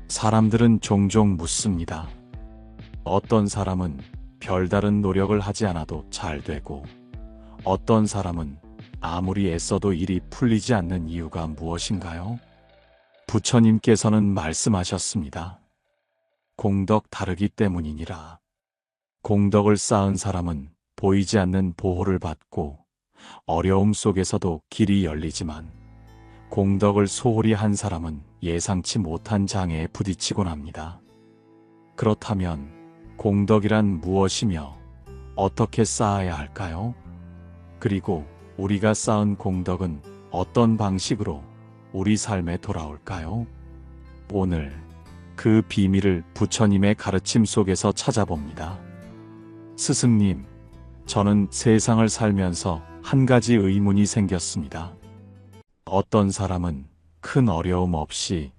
사람들은 종종 묻습니다. 어떤 사람은 별다른 노력을 하지 않아도 잘 되고, 어떤 사람은 아무리 애써도 일이 풀리지 않는 이유가 무엇인가요? 부처님께서는 말씀하셨습니다. 공덕 다르기 때문이니라. 공덕을 쌓은 사람은 보이지 않는 보호를 받고 어려움 속에서도 길이 열리지만, 공덕을 소홀히 한 사람은 예상치 못한 장애에 부딪히곤 합니다. 그렇다면 공덕이란 무엇이며 어떻게 쌓아야 할까요? 그리고 우리가 쌓은 공덕은 어떤 방식으로 우리 삶에 돌아올까요? 오늘 그 비밀을 부처님의 가르침 속에서 찾아봅니다. 스승님, 저는 세상을 살면서 한 가지 의문이 생겼습니다. 어떤 사람은 큰 어려움 없이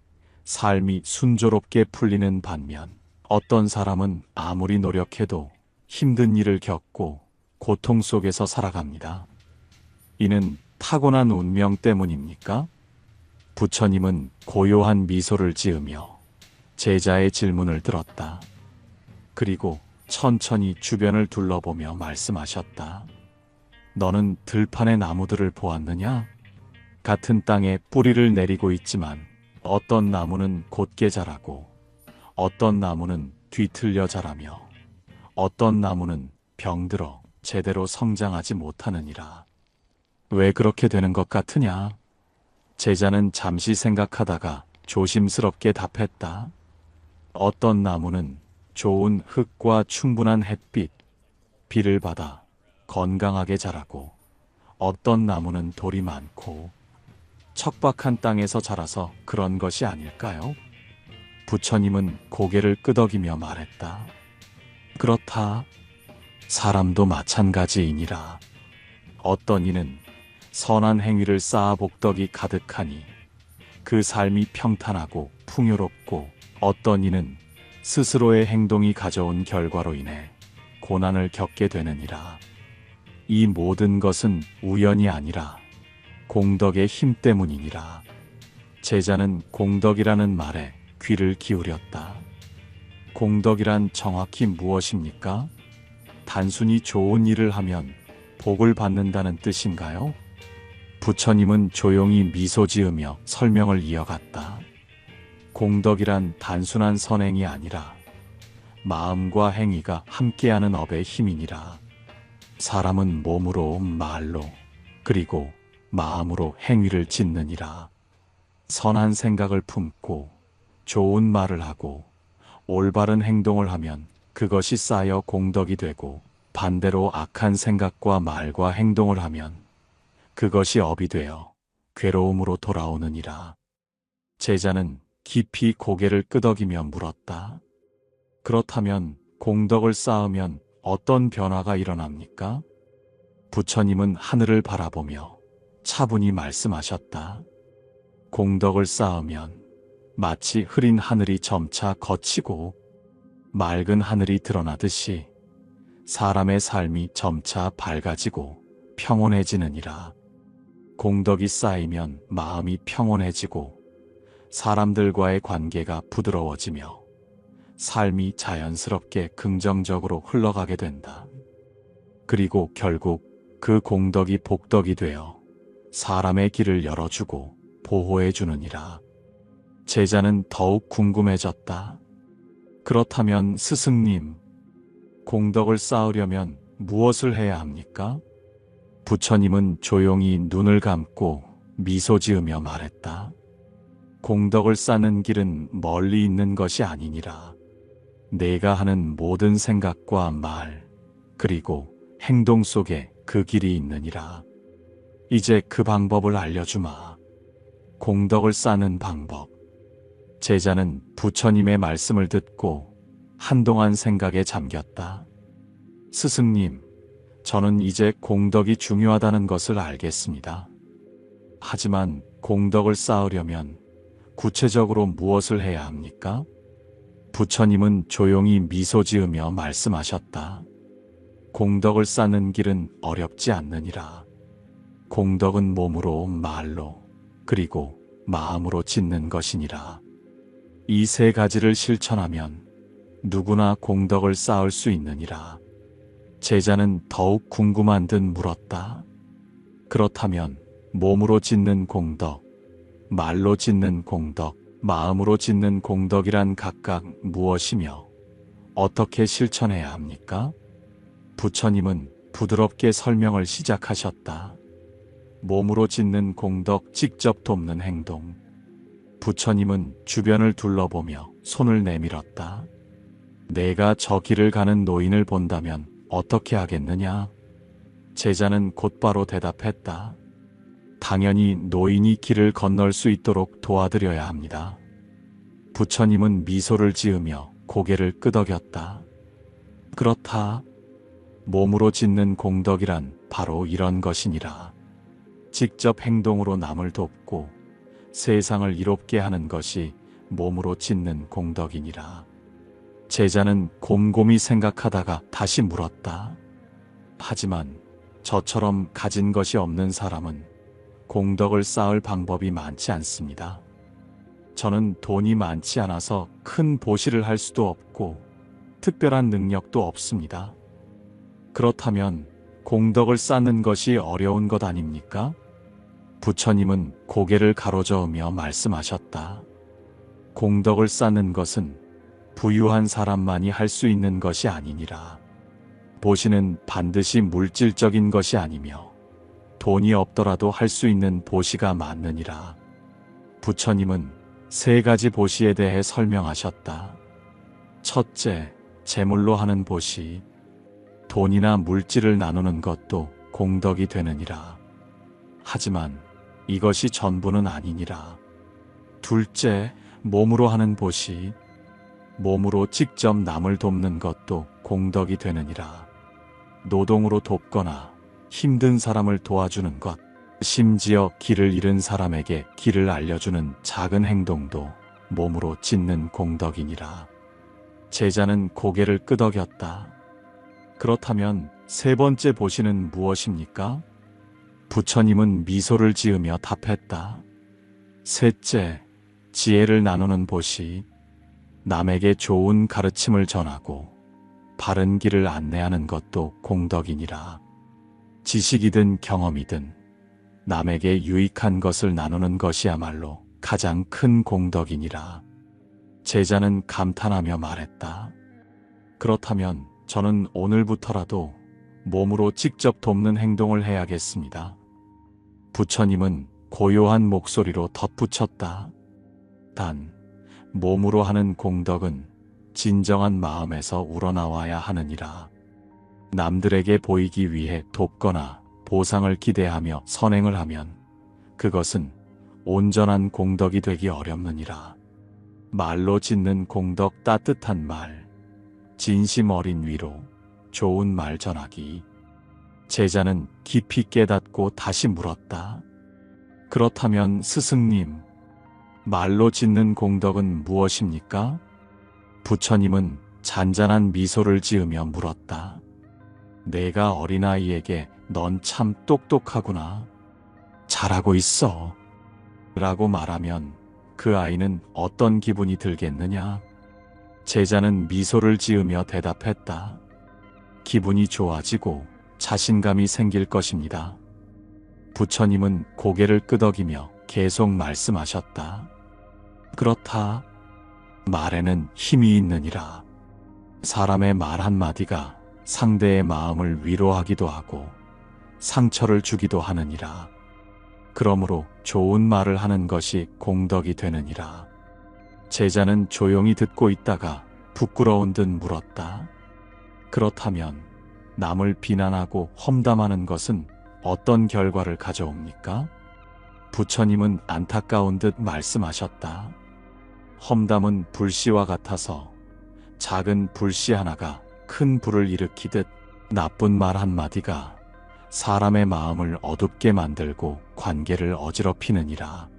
삶이 순조롭게 풀리는 반면, 어떤 사람은 아무리 노력해도 힘든 일을 겪고 고통 속에서 살아갑니다. 이는 타고난 운명 때문입니까? 부처님은 고요한 미소를 지으며 제자의 질문을 들었다. 그리고 천천히 주변을 둘러보며 말씀하셨다. 너는 들판의 나무들을 보았느냐? 같은 땅에 뿌리를 내리고 있지만 어떤 나무는 곧게 자라고, 어떤 나무는 뒤틀려 자라며, 어떤 나무는 병들어 제대로 성장하지 못하느니라. 왜 그렇게 되는 것 같으냐? 제자는 잠시 생각하다가 조심스럽게 답했다. 어떤 나무는 좋은 흙과 충분한 햇빛, 비를 받아 건강하게 자라고, 어떤 나무는 돌이 많고 척박한 땅에서 자라서 그런 것이 아닐까요? 부처님은 고개를 끄덕이며 말했다. 그렇다. 사람도 마찬가지이니라. 어떤 이는 선한 행위를 쌓아 복덕이 가득하니 그 삶이 평탄하고 풍요롭고, 어떤 이는 스스로의 행동이 가져온 결과로 인해 고난을 겪게 되느니라. 이 모든 것은 우연이 아니라 공덕의 힘 때문이니라. 제자는 공덕이라는 말에 귀를 기울였다. 공덕이란 정확히 무엇입니까? 단순히 좋은 일을 하면 복을 받는다는 뜻인가요? 부처님은 조용히 미소 지으며 설명을 이어갔다. 공덕이란 단순한 선행이 아니라 마음과 행위가 함께하는 업의 힘이니라. 사람은 몸으로, 말로, 그리고 마음으로 행위를 짓느니라. 선한 생각을 품고 좋은 말을 하고 올바른 행동을 하면 그것이 쌓여 공덕이 되고, 반대로 악한 생각과 말과 행동을 하면 그것이 업이 되어 괴로움으로 돌아오느니라. 제자는 깊이 고개를 끄덕이며 물었다. 그렇다면 공덕을 쌓으면 어떤 변화가 일어납니까? 부처님은 하늘을 바라보며 차분히 말씀하셨다. 공덕을 쌓으면 마치 흐린 하늘이 점차 걷히고 맑은 하늘이 드러나듯이 사람의 삶이 점차 밝아지고 평온해지느니라. 공덕이 쌓이면 마음이 평온해지고 사람들과의 관계가 부드러워지며 삶이 자연스럽게 긍정적으로 흘러가게 된다. 그리고 결국 그 공덕이 복덕이 되어 사람의 길을 열어주고 보호해주느니라. 제자는 더욱 궁금해졌다. 그렇다면 스승님, 공덕을 쌓으려면 무엇을 해야 합니까? 부처님은 조용히 눈을 감고 미소 지으며 말했다. 공덕을 쌓는 길은 멀리 있는 것이 아니니라. 내가 하는 모든 생각과 말, 그리고 행동 속에 그 길이 있느니라. 이제 그 방법을 알려주마. 공덕을 쌓는 방법. 제자는 부처님의 말씀을 듣고 한동안 생각에 잠겼다. 스승님, 저는 이제 공덕이 중요하다는 것을 알겠습니다. 하지만 공덕을 쌓으려면 구체적으로 무엇을 해야 합니까? 부처님은 조용히 미소 지으며 말씀하셨다. 공덕을 쌓는 길은 어렵지 않느니라. 공덕은 몸으로, 말로, 그리고 마음으로 짓는 것이니라. 이 세 가지를 실천하면 누구나 공덕을 쌓을 수 있느니라. 제자는 더욱 궁금한 듯 물었다. 그렇다면 몸으로 짓는 공덕, 말로 짓는 공덕, 마음으로 짓는 공덕이란 각각 무엇이며 어떻게 실천해야 합니까? 부처님은 부드럽게 설명을 시작하셨다. 몸으로 짓는 공덕, 직접 돕는 행동. 부처님은 주변을 둘러보며 손을 내밀었다. 내가 저 길을 가는 노인을 본다면 어떻게 하겠느냐? 제자는 곧바로 대답했다. 당연히 노인이 길을 건널 수 있도록 도와드려야 합니다. 부처님은 미소를 지으며 고개를 끄덕였다. 그렇다. 몸으로 짓는 공덕이란 바로 이런 것이니라. 직접 행동으로 남을 돕고 세상을 이롭게 하는 것이 몸으로 짓는 공덕이니라. 제자는 곰곰이 생각하다가 다시 물었다. 하지만 저처럼 가진 것이 없는 사람은 공덕을 쌓을 방법이 많지 않습니다. 저는 돈이 많지 않아서 큰 보시를 할 수도 없고 특별한 능력도 없습니다. 그렇다면 공덕을 쌓는 것이 어려운 것 아닙니까? 부처님은 고개를 가로저으며 말씀하셨다. 공덕을 쌓는 것은 부유한 사람만이 할 수 있는 것이 아니니라. 보시는 반드시 물질적인 것이 아니며 돈이 없더라도 할 수 있는 보시가 많느니라. 부처님은 세 가지 보시에 대해 설명하셨다. 첫째, 재물로 하는 보시. 돈이나 물질을 나누는 것도 공덕이 되느니라. 하지만 이것이 전부는 아니니라. 둘째, 몸으로 하는 보시. 몸으로 직접 남을 돕는 것도 공덕이 되느니라. 노동으로 돕거나 힘든 사람을 도와주는 것, 심지어 길을 잃은 사람에게 길을 알려주는 작은 행동도 몸으로 짓는 공덕이니라. 제자는 고개를 끄덕였다. 그렇다면 세 번째 보시는 무엇입니까? 부처님은 미소를 지으며 답했다. 셋째, 지혜를 나누는 보시. 남에게 좋은 가르침을 전하고 바른 길을 안내하는 것도 공덕이니라. 지식이든 경험이든 남에게 유익한 것을 나누는 것이야말로 가장 큰 공덕이니라. 제자는 감탄하며 말했다. 그렇다면 저는 오늘부터라도 몸으로 직접 돕는 행동을 해야겠습니다. 부처님은 고요한 목소리로 덧붙였다. 단, 몸으로 하는 공덕은 진정한 마음에서 우러나와야 하느니라. 남들에게 보이기 위해 돕거나 보상을 기대하며 선행을 하면 그것은 온전한 공덕이 되기 어렵느니라. 말로 짓는 공덕, 따뜻한 말, 진심 어린 위로, 좋은 말 전하기. 제자는 깊이 깨닫고 다시 물었다. 그렇다면 스승님, 말로 짓는 공덕은 무엇입니까? 부처님은 잔잔한 미소를 지으며 물었다. 내가 어린아이에게 넌 참 똑똑하구나. 잘하고 있어. 라고 말하면 그 아이는 어떤 기분이 들겠느냐? 제자는 미소를 지으며 대답했다. 기분이 좋아지고 자신감이 생길 것입니다. 부처님은 고개를 끄덕이며 계속 말씀하셨다. 그렇다. 말에는 힘이 있느니라. 사람의 말 한마디가 상대의 마음을 위로하기도 하고 상처를 주기도 하느니라. 그러므로 좋은 말을 하는 것이 공덕이 되느니라. 제자는 조용히 듣고 있다가 부끄러운 듯 물었다. 그렇다면 남을 비난하고 험담하는 것은 어떤 결과를 가져옵니까? 부처님은 안타까운 듯 말씀하셨다. 험담은 불씨와 같아서 작은 불씨 하나가 큰 불을 일으키듯 나쁜 말 한마디가 사람의 마음을 어둡게 만들고 관계를 어지럽히느니라.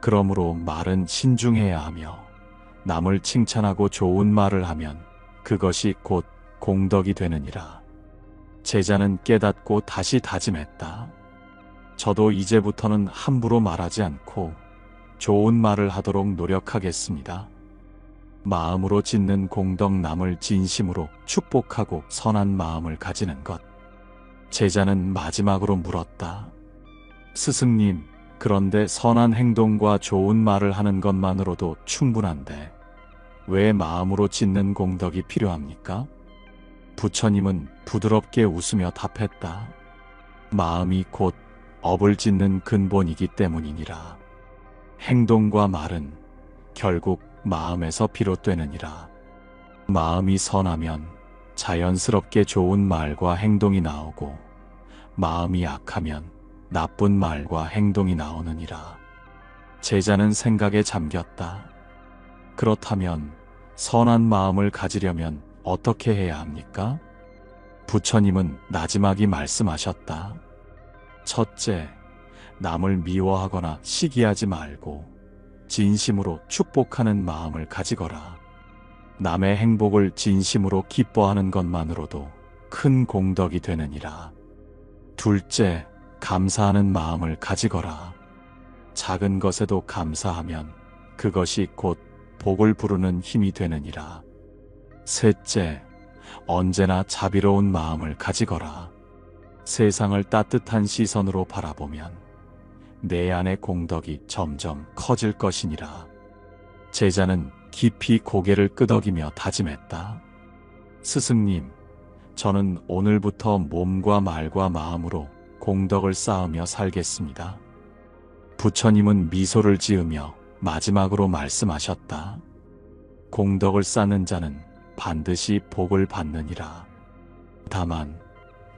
그러므로 말은 신중해야 하며 남을 칭찬하고 좋은 말을 하면 그것이 곧 공덕이 되느니라. 제자는 깨닫고 다시 다짐했다. 저도 이제부터는 함부로 말하지 않고 좋은 말을 하도록 노력하겠습니다. 마음으로 짓는 공덕남을 진심으로 축복하고 선한 마음을 가지는 것. 제자는 마지막으로 물었다. 스승님, 그런데 선한 행동과 좋은 말을 하는 것만으로도 충분한데 왜 마음으로 짓는 공덕이 필요합니까? 부처님은 부드럽게 웃으며 답했다. 마음이 곧 업을 짓는 근본이기 때문이니라. 행동과 말은 결국 마음에서 비롯되느니라. 마음이 선하면 자연스럽게 좋은 말과 행동이 나오고, 마음이 악하면 나쁜 말과 행동이 나오느니라. 제자는 생각에 잠겼다. 그렇다면 선한 마음을 가지려면 어떻게 해야 합니까? 부처님은 나지막이 말씀하셨다. 첫째, 남을 미워하거나 시기하지 말고 진심으로 축복하는 마음을 가지거라. 남의 행복을 진심으로 기뻐하는 것만으로도 큰 공덕이 되느니라. 둘째, 감사하는 마음을 가지거라. 작은 것에도 감사하면 그것이 곧 복을 부르는 힘이 되느니라. 셋째, 언제나 자비로운 마음을 가지거라. 세상을 따뜻한 시선으로 바라보면 내 안의 공덕이 점점 커질 것이니라. 제자는 깊이 고개를 끄덕이며 다짐했다. 스승님, 저는 오늘부터 몸과 말과 마음으로 공덕을 쌓으며 살겠습니다. 부처님은 미소를 지으며 마지막으로 말씀하셨다. 공덕을 쌓는 자는 반드시 복을 받느니라. 다만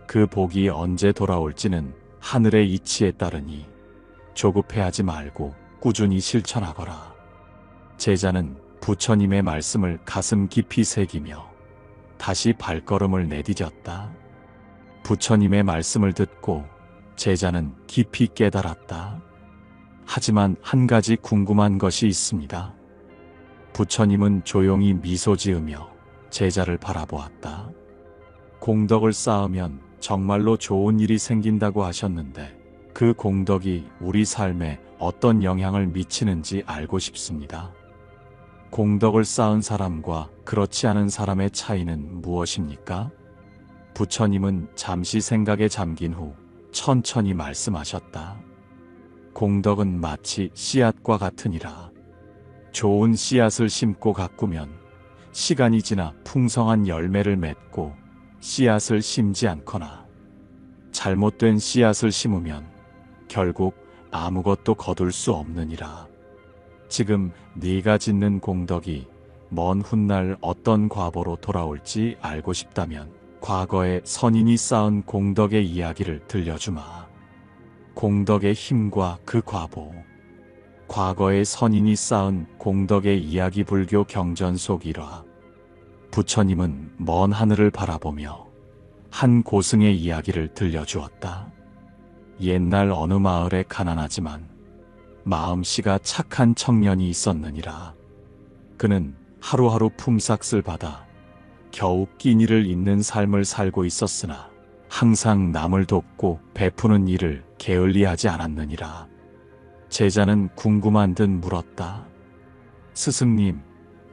그 복이 언제 돌아올지는 하늘의 이치에 따르니 조급해하지 말고 꾸준히 실천하거라. 제자는 부처님의 말씀을 가슴 깊이 새기며 다시 발걸음을 내디뎠다. 부처님의 말씀을 듣고 제자는 깊이 깨달았다. 하지만 한 가지 궁금한 것이 있습니다. 부처님은 조용히 미소 지으며 제자를 바라보았다. 공덕을 쌓으면 정말로 좋은 일이 생긴다고 하셨는데 그 공덕이 우리 삶에 어떤 영향을 미치는지 알고 싶습니다. 공덕을 쌓은 사람과 그렇지 않은 사람의 차이는 무엇입니까? 부처님은 잠시 생각에 잠긴 후 천천히 말씀하셨다. 공덕은 마치 씨앗과 같으니라. 좋은 씨앗을 심고 가꾸면 시간이 지나 풍성한 열매를 맺고, 씨앗을 심지 않거나 잘못된 씨앗을 심으면 결국 아무것도 거둘 수 없느니라. 지금 네가 짓는 공덕이 먼 훗날 어떤 과보로 돌아올지 알고 싶다면 과거의 선인이 쌓은 공덕의 이야기를 들려주마. 공덕의 힘과 그 과보. 과거의 선인이 쌓은 공덕의 이야기. 불교 경전 속 일화. 부처님은 먼 하늘을 바라보며 한 고승의 이야기를 들려주었다. 옛날 어느 마을에 가난하지만 마음씨가 착한 청년이 있었느니라. 그는 하루하루 품삯을 받아 겨우 끼니를 잇는 삶을 살고 있었으나 항상 남을 돕고 베푸는 일을 게을리하지 않았느니라. 제자는 궁금한 듯 물었다. 스승님,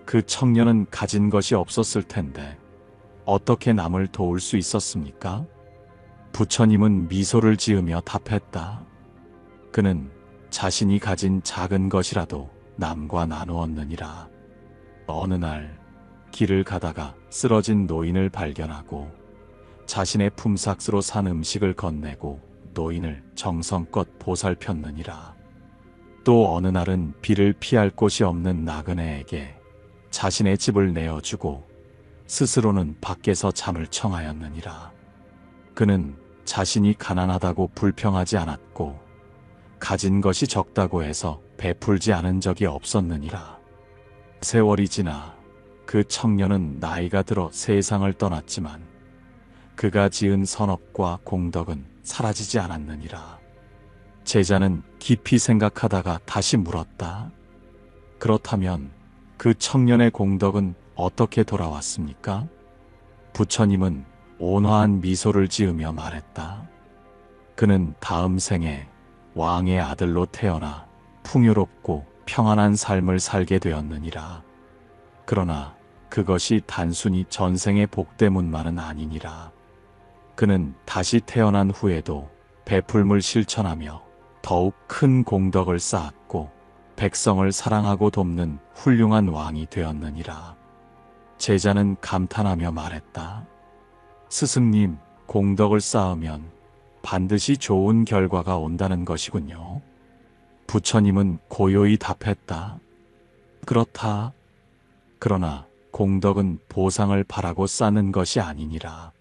그 청년은 가진 것이 없었을 텐데 어떻게 남을 도울 수 있었습니까? 부처님은 미소를 지으며 답했다. 그는 자신이 가진 작은 것이라도 남과 나누었느니라. 어느 날 길을 가다가 쓰러진 노인을 발견하고 자신의 품삯으로 산 음식을 건네고 노인을 정성껏 보살폈느니라. 또 어느 날은 비를 피할 곳이 없는 나그네에게 자신의 집을 내어주고 스스로는 밖에서 잠을 청하였느니라. 그는 자신이 가난하다고 불평하지 않았고 가진 것이 적다고 해서 베풀지 않은 적이 없었느니라. 세월이 지나 그 청년은 나이가 들어 세상을 떠났지만 그가 지은 선업과 공덕은 사라지지 않았느니라. 제자는 깊이 생각하다가 다시 물었다. 그렇다면 그 청년의 공덕은 어떻게 돌아왔습니까? 부처님은 온화한 미소를 지으며 말했다. 그는 다음 생에 왕의 아들로 태어나 풍요롭고 평안한 삶을 살게 되었느니라. 그러나 그것이 단순히 전생의 복 때문만은 아니니라. 그는 다시 태어난 후에도 베풀물 실천하며 더욱 큰 공덕을 쌓았고 백성을 사랑하고 돕는 훌륭한 왕이 되었느니라. 제자는 감탄하며 말했다. 스승님, 공덕을 쌓으면 반드시 좋은 결과가 온다는 것이군요. 부처님은 고요히 답했다. 그렇다. 그러나 공덕은 보상을 바라고 쌓는 것이 아니니라.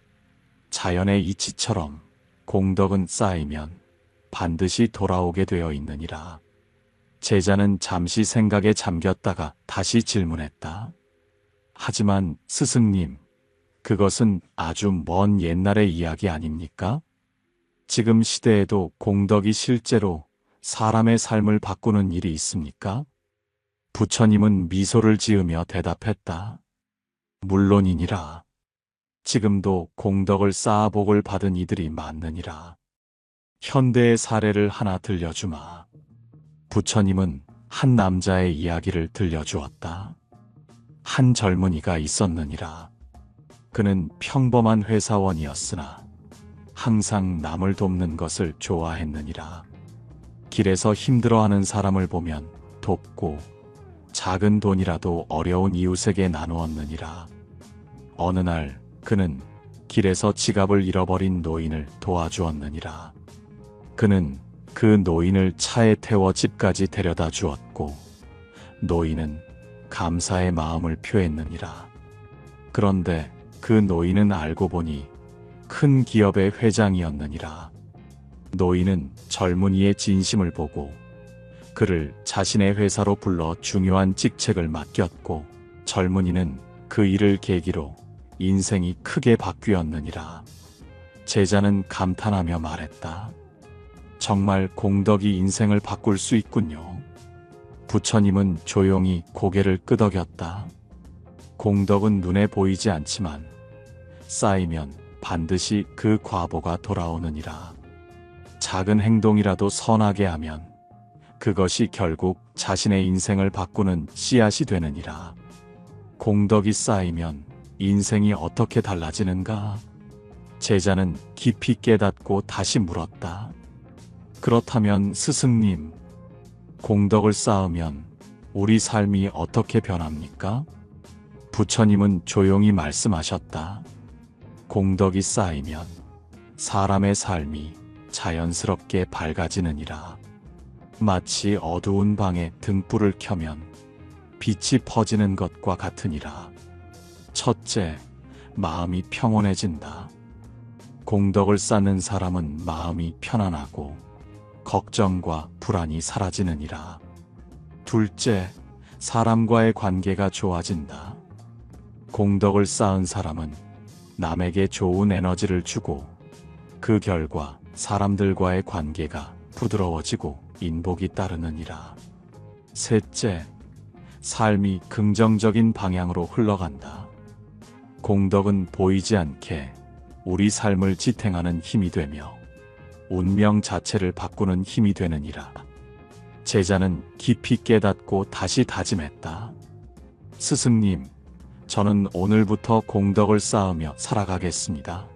자연의 이치처럼 공덕은 쌓이면 반드시 돌아오게 되어 있느니라. 제자는 잠시 생각에 잠겼다가 다시 질문했다. 하지만 스승님, 그것은 아주 먼 옛날의 이야기 아닙니까? 지금 시대에도 공덕이 실제로 사람의 삶을 바꾸는 일이 있습니까? 부처님은 미소를 지으며 대답했다. 물론이니라. 지금도 공덕을 쌓아 복을 받은 이들이 많느니라. 현대의 사례를 하나 들려주마. 부처님은 한 남자의 이야기를 들려주었다. 한 젊은이가 있었느니라. 그는 평범한 회사원이었으나 항상 남을 돕는 것을 좋아했느니라. 길에서 힘들어하는 사람을 보면 돕고 작은 돈이라도 어려운 이웃에게 나누었느니라. 어느 날 그는 길에서 지갑을 잃어버린 노인을 도와주었느니라. 그는 그 노인을 차에 태워 집까지 데려다 주었고 노인은 감사의 마음을 표했느니라. 그런데 그 노인은 알고 보니 큰 기업의 회장이었느니라. 노인은 젊은이의 진심을 보고 그를 자신의 회사로 불러 중요한 직책을 맡겼고 젊은이는 그 일을 계기로 인생이 크게 바뀌었느니라. 제자는 감탄하며 말했다. 정말 공덕이 인생을 바꿀 수 있군요. 부처님은 조용히 고개를 끄덕였다. 공덕은 눈에 보이지 않지만 쌓이면 반드시 그 과보가 돌아오느니라. 작은 행동이라도 선하게 하면 그것이 결국 자신의 인생을 바꾸는 씨앗이 되느니라. 공덕이 쌓이면 인생이 어떻게 달라지는가? 제자는 깊이 깨닫고 다시 물었다. 그렇다면 스승님, 공덕을 쌓으면 우리 삶이 어떻게 변합니까? 부처님은 조용히 말씀하셨다. 공덕이 쌓이면 사람의 삶이 자연스럽게 밝아지느니라. 마치 어두운 방에 등불을 켜면 빛이 퍼지는 것과 같으니라. 첫째, 마음이 평온해진다. 공덕을 쌓는 사람은 마음이 편안하고 걱정과 불안이 사라지느니라. 둘째, 사람과의 관계가 좋아진다. 공덕을 쌓은 사람은 남에게 좋은 에너지를 주고 그 결과 사람들과의 관계가 부드러워지고 인복이 따르느니라. 셋째, 삶이 긍정적인 방향으로 흘러간다. 공덕은 보이지 않게 우리 삶을 지탱하는 힘이 되며 운명 자체를 바꾸는 힘이 되느니라. 제자는 깊이 깨닫고 다시 다짐했다. 스승님, 저는 오늘부터 공덕을 쌓으며 살아가겠습니다.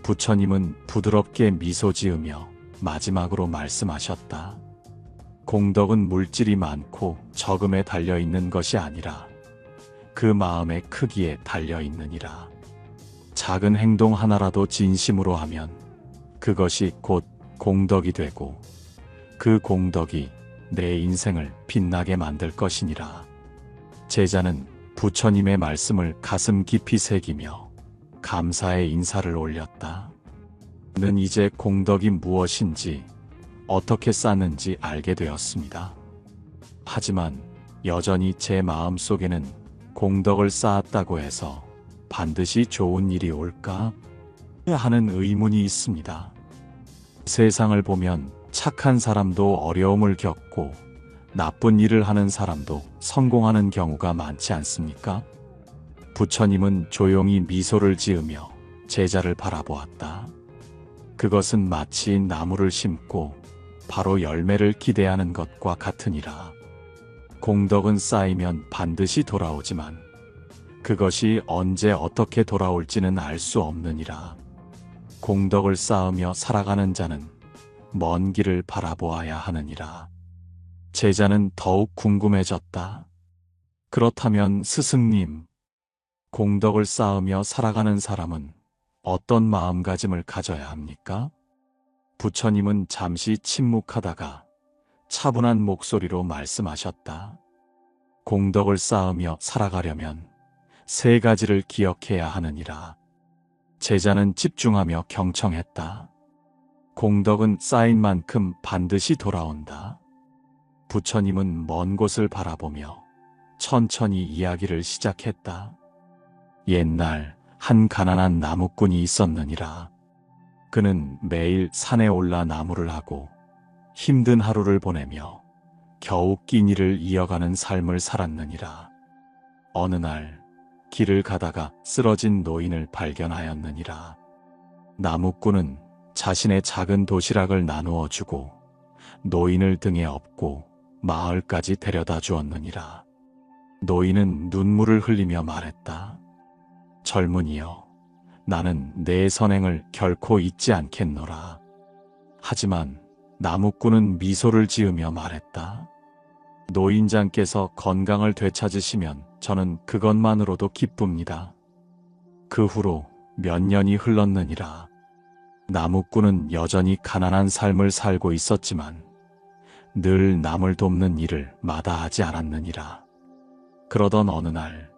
부처님은 부드럽게 미소 지으며 마지막으로 말씀하셨다. 공덕은 물질이 많고 적음에 달려있는 것이 아니라 그 마음의 크기에 달려있느니라. 작은 행동 하나라도 진심으로 하면 그것이 곧 공덕이 되고 그 공덕이 내 인생을 빛나게 만들 것이니라. 제자는 부처님의 말씀을 가슴 깊이 새기며 감사의 인사를 올렸다. 는 이제 공덕이 무엇인지 어떻게 쌓는지 알게 되었습니다. 하지만 여전히 제 마음 속에는 공덕을 쌓았다고 해서 반드시 좋은 일이 올까 하는 의문이 있습니다. 세상을 보면 착한 사람도 어려움을 겪고 나쁜 일을 하는 사람도 성공하는 경우가 많지 않습니까? 부처님은 조용히 미소를 지으며 제자를 바라보았다. 그것은 마치 나무를 심고 바로 열매를 기대하는 것과 같으니라. 공덕은 쌓이면 반드시 돌아오지만 그것이 언제 어떻게 돌아올지는 알 수 없느니라. 공덕을 쌓으며 살아가는 자는 먼 길을 바라보아야 하느니라. 제자는 더욱 궁금해졌다. 그렇다면 스승님, 공덕을 쌓으며 살아가는 사람은 어떤 마음가짐을 가져야 합니까? 부처님은 잠시 침묵하다가 차분한 목소리로 말씀하셨다. 공덕을 쌓으며 살아가려면 세 가지를 기억해야 하느니라. 제자는 집중하며 경청했다. 공덕은 쌓인 만큼 반드시 돌아온다. 부처님은 먼 곳을 바라보며 천천히 이야기를 시작했다. 옛날 한 가난한 나무꾼이 있었느니라. 그는 매일 산에 올라 나무를 하고 힘든 하루를 보내며 겨우 끼니를 이어가는 삶을 살았느니라. 어느 날 길을 가다가 쓰러진 노인을 발견하였느니라. 나무꾼은 자신의 작은 도시락을 나누어 주고 노인을 등에 업고 마을까지 데려다 주었느니라. 노인은 눈물을 흘리며 말했다. 젊은이여, 나는 내 선행을 결코 잊지 않겠노라. 하지만 나무꾼은 미소를 지으며 말했다. 노인장께서 건강을 되찾으시면 저는 그것만으로도 기쁩니다. 그 후로 몇 년이 흘렀느니라. 나무꾼은 여전히 가난한 삶을 살고 있었지만 늘 남을 돕는 일을 마다하지 않았느니라. 그러던 어느 날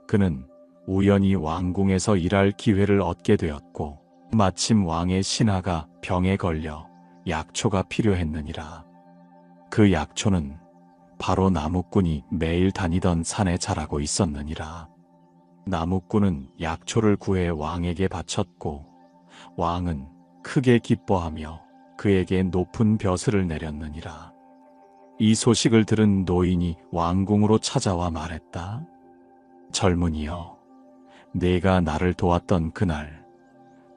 그는 우연히 왕궁에서 일할 기회를 얻게 되었고 마침 왕의 신하가 병에 걸려 약초가 필요했느니라. 그 약초는 바로 나무꾼이 매일 다니던 산에 자라고 있었느니라. 나무꾼은 약초를 구해 왕에게 바쳤고 왕은 크게 기뻐하며 그에게 높은 벼슬을 내렸느니라. 이 소식을 들은 노인이 왕궁으로 찾아와 말했다. 젊은이여, 네가 나를 도왔던 그날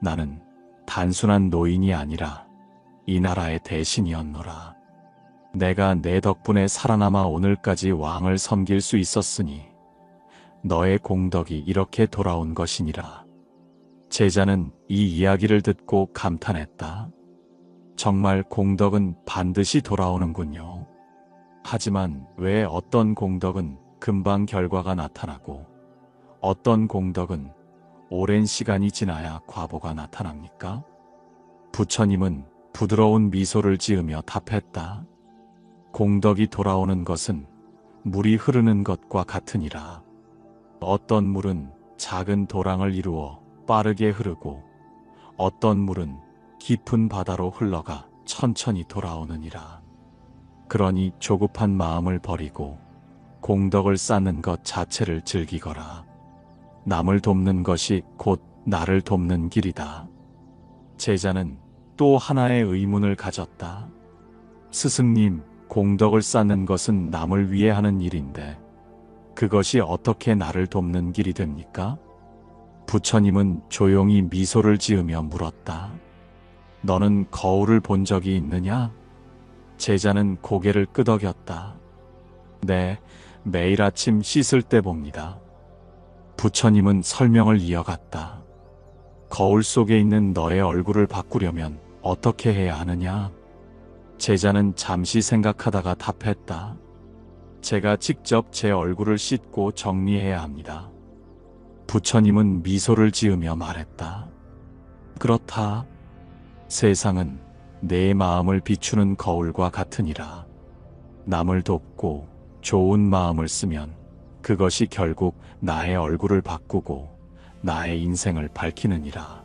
나는 단순한 노인이 아니라 이 나라의 대신이었노라. 내가 내 덕분에 살아남아 오늘까지 왕을 섬길 수 있었으니 너의 공덕이 이렇게 돌아온 것이니라. 제자는 이 이야기를 듣고 감탄했다. 정말 공덕은 반드시 돌아오는군요. 하지만 왜 어떤 공덕은 금방 결과가 나타나고 어떤 공덕은 오랜 시간이 지나야 과보가 나타납니까? 부처님은 부드러운 미소를 지으며 답했다. 공덕이 돌아오는 것은 물이 흐르는 것과 같으니라. 어떤 물은 작은 도랑을 이루어 빠르게 흐르고 어떤 물은 깊은 바다로 흘러가 천천히 돌아오느니라. 그러니 조급한 마음을 버리고 공덕을 쌓는 것 자체를 즐기거라. 남을 돕는 것이 곧 나를 돕는 길이다. 제자는 또 하나의 의문을 가졌다. 스승님, 공덕을 쌓는 것은 남을 위해 하는 일인데 그것이 어떻게 나를 돕는 길이 됩니까? 부처님은 조용히 미소를 지으며 물었다. 너는 거울을 본 적이 있느냐? 제자는 고개를 끄덕였다. 네, 매일 아침 씻을 때 봅니다. 부처님은 설명을 이어갔다. 거울 속에 있는 너의 얼굴을 바꾸려면 어떻게 해야 하느냐? 제자는 잠시 생각하다가 답했다. 제가 직접 제 얼굴을 씻고 정리해야 합니다. 부처님은 미소를 지으며 말했다. 그렇다. 세상은 내 마음을 비추는 거울과 같으니라. 남을 돕고 좋은 마음을 쓰면 그것이 결국 나의 얼굴을 바꾸고 나의 인생을 밝히느니라.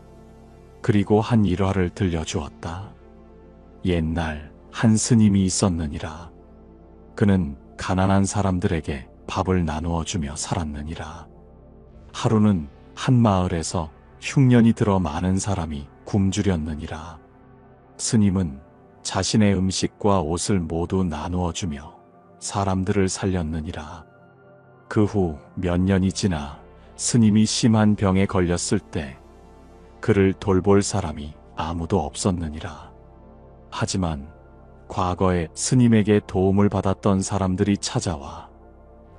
그리고 한 일화를 들려주었다. 옛날 한 스님이 있었느니라. 그는 가난한 사람들에게 밥을 나누어 주며 살았느니라. 하루는 한 마을에서 흉년이 들어 많은 사람이 굶주렸느니라. 스님은 자신의 음식과 옷을 모두 나누어 주며 사람들을 살렸느니라. 그 후 몇 년이 지나 스님이 심한 병에 걸렸을 때 그를 돌볼 사람이 아무도 없었느니라. 하지만 과거에 스님에게 도움을 받았던 사람들이 찾아와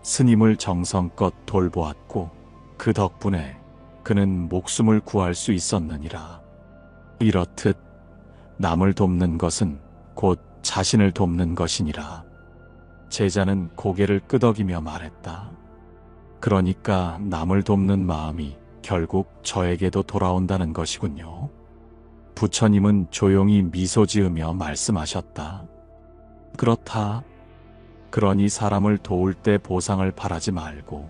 스님을 정성껏 돌보았고 그 덕분에 그는 목숨을 구할 수 있었느니라. 이렇듯 남을 돕는 것은 곧 자신을 돕는 것이니라. 제자는 고개를 끄덕이며 말했다. 그러니까 남을 돕는 마음이 결국 저에게도 돌아온다는 것이군요. 부처님은 조용히 미소 지으며 말씀하셨다. 그렇다. 그러니 사람을 도울 때 보상을 바라지 말고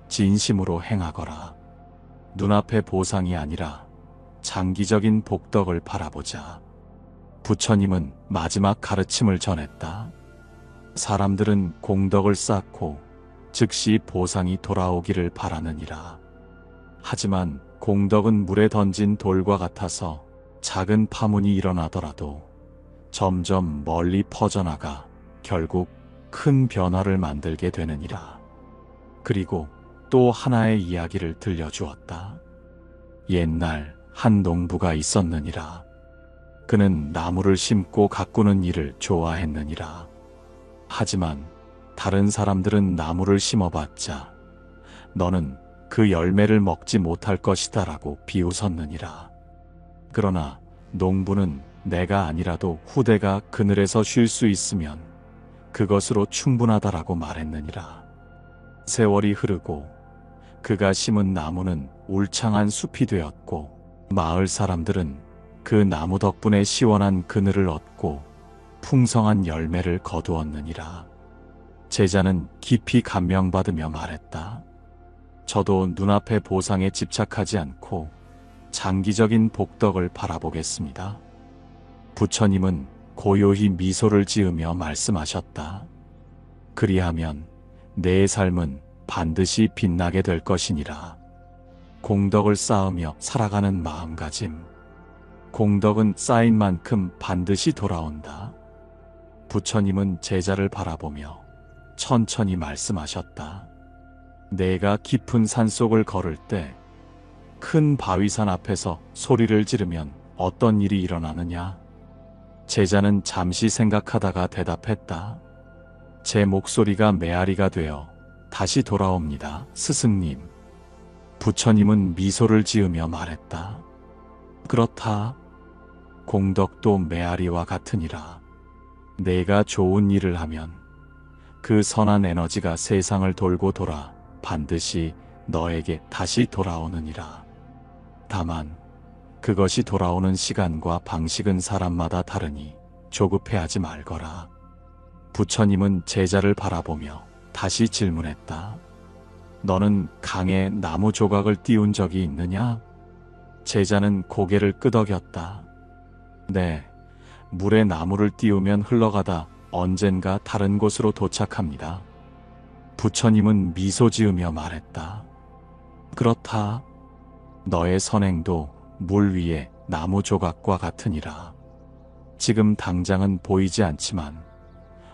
진심으로 행하거라. 눈앞의 보상이 아니라 장기적인 복덕을 바라보자. 부처님은 마지막 가르침을 전했다. 사람들은 공덕을 쌓고 즉시 보상이 돌아오기를 바라느니라. 하지만 공덕은 물에 던진 돌과 같아서 작은 파문이 일어나더라도 점점 멀리 퍼져나가 결국 큰 변화를 만들게 되느니라. 그리고 또 하나의 이야기를 들려주었다. 옛날 한 농부가 있었느니라. 그는 나무를 심고 가꾸는 일을 좋아했느니라. 하지만 다른 사람들은 나무를 심어봤자 너는 그 열매를 먹지 못할 것이다 라고 비웃었느니라. 그러나 농부는 내가 아니라도 후대가 그늘에서 쉴 수 있으면 그것으로 충분하다라고 말했느니라. 세월이 흐르고 그가 심은 나무는 울창한 숲이 되었고 마을 사람들은 그 나무 덕분에 시원한 그늘을 얻고 풍성한 열매를 거두었느니라. 제자는 깊이 감명받으며 말했다. 저도 눈앞의 보상에 집착하지 않고 장기적인 복덕을 바라보겠습니다. 부처님은 고요히 미소를 지으며 말씀하셨다. 그리하면 내 삶은 반드시 빛나게 될 것이니라. 공덕을 쌓으며 살아가는 마음가짐. 공덕은 쌓인 만큼 반드시 돌아온다. 부처님은 제자를 바라보며 천천히 말씀하셨다. 내가 깊은 산속을 걸을 때 큰 바위산 앞에서 소리를 지르면 어떤 일이 일어나느냐? 제자는 잠시 생각하다가 대답했다. 제 목소리가 메아리가 되어 다시 돌아옵니다, 스승님. 부처님은 미소를 지으며 말했다. 그렇다. 공덕도 메아리와 같으니라. 내가 좋은 일을 하면 그 선한 에너지가 세상을 돌고 돌아 반드시 너에게 다시 돌아오느니라. 다만 그것이 돌아오는 시간과 방식은 사람마다 다르니 조급해하지 말거라. 부처님은 제자를 바라보며 다시 질문했다. 너는 강에 나무 조각을 띄운 적이 있느냐? 제자는 고개를 끄덕였다. 네, 물에 나무를 띄우면 흘러가다 언젠가 다른 곳으로 도착합니다. 부처님은 미소 지으며 말했다. 그렇다. 너의 선행도 물 위에 나무 조각과 같으니라. 지금 당장은 보이지 않지만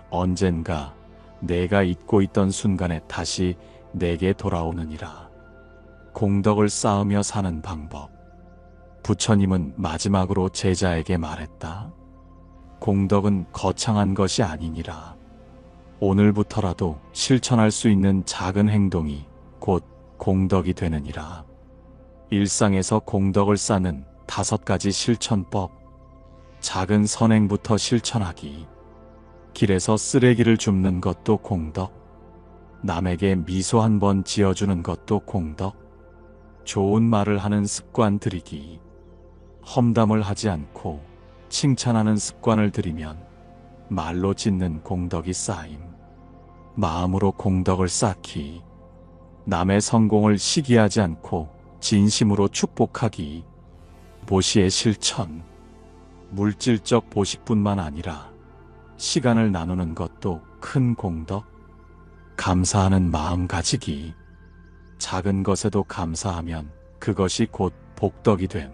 언젠가 내가 잊고 있던 순간에 다시 내게 돌아오느니라. 공덕을 쌓으며 사는 방법. 부처님은 마지막으로 제자에게 말했다. 공덕은 거창한 것이 아니니라. 오늘부터라도 실천할 수 있는 작은 행동이 곧 공덕이 되느니라. 일상에서 공덕을 쌓는 5가지 실천법. 작은 선행부터 실천하기. 길에서 쓰레기를 줍는 것도 공덕. 남에게 미소 한 번 지어주는 것도 공덕. 좋은 말을 하는 습관 들이기. 험담을 하지 않고 칭찬하는 습관을 들이면 말로 짓는 공덕이 쌓임. 마음으로 공덕을 쌓기. 남의 성공을 시기하지 않고 진심으로 축복하기. 보시의 실천. 물질적 보식뿐만 아니라 시간을 나누는 것도 큰 공덕. 감사하는 마음 가지기. 작은 것에도 감사하면 그것이 곧 복덕이 됨.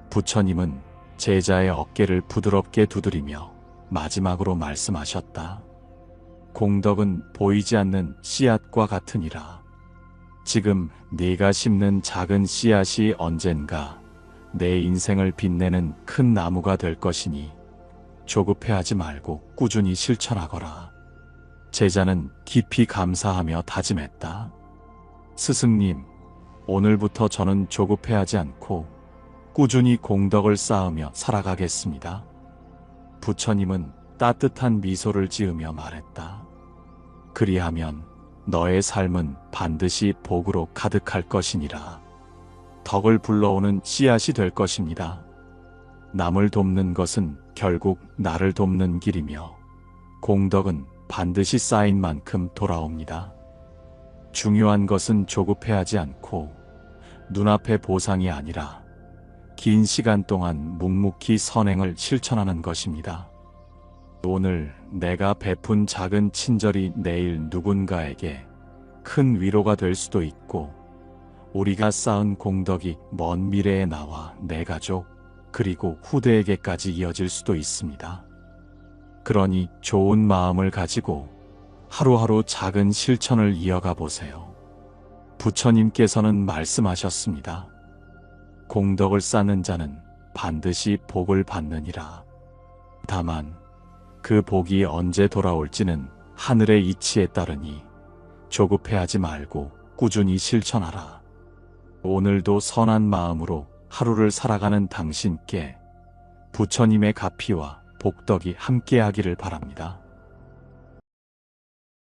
부처님은 제자의 어깨를 부드럽게 두드리며 마지막으로 말씀하셨다. 공덕은 보이지 않는 씨앗과 같으니라. 지금 네가 심는 작은 씨앗이 언젠가 내 인생을 빛내는 큰 나무가 될 것이니 조급해하지 말고 꾸준히 실천하거라. 제자는 깊이 감사하며 다짐했다. 스승님, 오늘부터 저는 조급해하지 않고 꾸준히 공덕을 쌓으며 살아가겠습니다. 부처님은 따뜻한 미소를 지으며 말했다. 그리하면 너의 삶은 반드시 복으로 가득할 것이니라. 덕을 불러오는 씨앗이 될 것입니다. 남을 돕는 것은 결국 나를 돕는 길이며 공덕은 반드시 쌓인 만큼 돌아옵니다. 중요한 것은 조급해하지 않고 눈앞의 보상이 아니라 긴 시간 동안 묵묵히 선행을 실천하는 것입니다. 오늘 내가 베푼 작은 친절이 내일 누군가에게 큰 위로가 될 수도 있고, 우리가 쌓은 공덕이 먼 미래에 나와 내 가족, 그리고 후대에게까지 이어질 수도 있습니다. 그러니 좋은 마음을 가지고 하루하루 작은 실천을 이어가 보세요. 부처님께서는 말씀하셨습니다. 공덕을 쌓는 자는 반드시 복을 받느니라. 다만 그 복이 언제 돌아올지는 하늘의 이치에 따르니 조급해하지 말고 꾸준히 실천하라. 오늘도 선한 마음으로 하루를 살아가는 당신께 부처님의 가피와 복덕이 함께하기를 바랍니다.